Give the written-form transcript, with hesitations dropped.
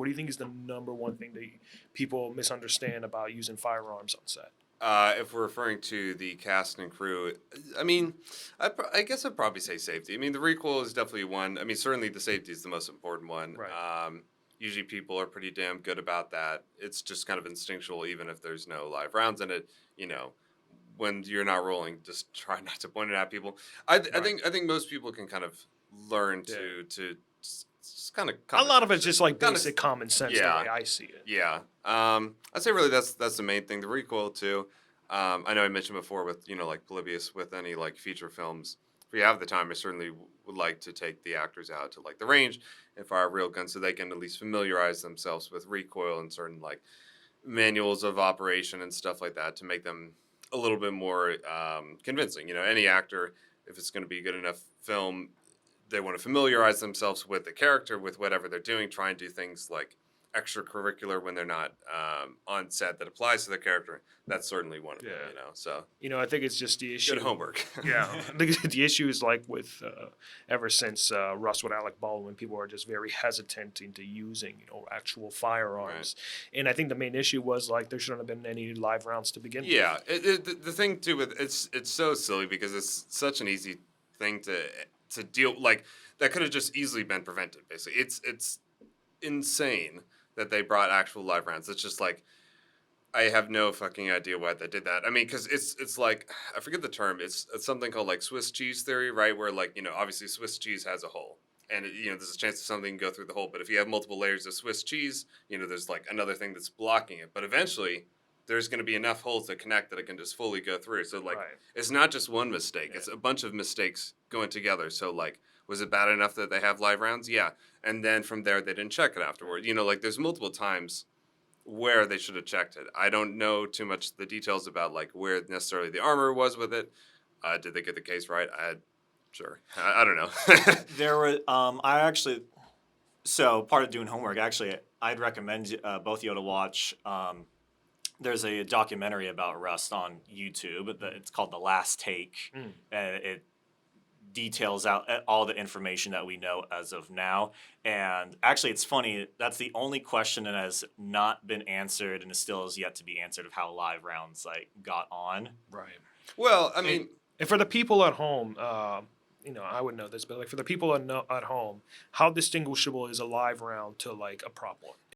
What do you think is the number one thing that people misunderstand about using firearms on set? If we're referring to the cast and crew, I mean, I guess I'd probably say safety. I mean, the recoil is definitely one. I mean, certainly the safety is the most important one. Right. Usually people are pretty damn good about that. It's just kind of instinctual, even if there's no live rounds in it. You know, when you're not rolling, just try not to point it at people. Right. I think most people can kind of learn Yeah. to just kind of A common lot of sense it's it. just like Kind of, basic common sense, the yeah. way I see it. Yeah. I'd say really that's the main thing. The recoil too. I know I mentioned before with like Polybius with any like feature films. If you have the time, I certainly would like to take the actors out to like the range and fire real guns so they can at least familiarize themselves with recoil and certain like manuals of operation and stuff like that to make them a little bit more convincing. You know, any actor, if it's going to be a good enough film, they want to familiarize themselves with the character, with whatever they're doing, try and do things like extracurricular when they're not on set that applies to the character. That's certainly one of them, Yeah. you know. So I think it's just the issue. good homework. Yeah, I think the issue is like with ever since Russ with Alec Baldwin, people are just very hesitant into using actual firearms, and I think the main issue was like there shouldn't have been any live rounds to begin with. Yeah, the thing too with it's so silly because it's such an easy thing to deal like that could have just easily been prevented. Basically, it's insane that they brought actual live rounds. It's just like I have no fucking idea why they did that. I mean, because it's like I forget the term. It's something called like Swiss cheese theory, right? Where like obviously Swiss cheese has a hole, and there's a chance that something can go through the hole. But if you have multiple layers of Swiss cheese, there's like another thing that's blocking it. But eventually, there's going to be enough holes to connect that it can just fully go through. So like, Right. it's not just one mistake; Yeah. it's a bunch of mistakes going together. So like, was it bad enough that they have live rounds? Yeah, and then from there they didn't check it afterward. Like there's multiple times where they should have checked it. I don't know too much the details about like where necessarily the armor was with it. Did they get the case right? Sure. I don't know. There were, I actually, so part of doing homework, actually, I'd recommend both of you to watch. There's a documentary about Rust on YouTube. It's called The Last Take. And it details out all the information that we know as of now. And actually, it's funny, that's the only question that has not been answered and still is yet to be answered of how live rounds like got on. Right. Well, I mean, And for the people at home, I would know this, but like for the people at home, how distinguishable is a live round to like a prop one?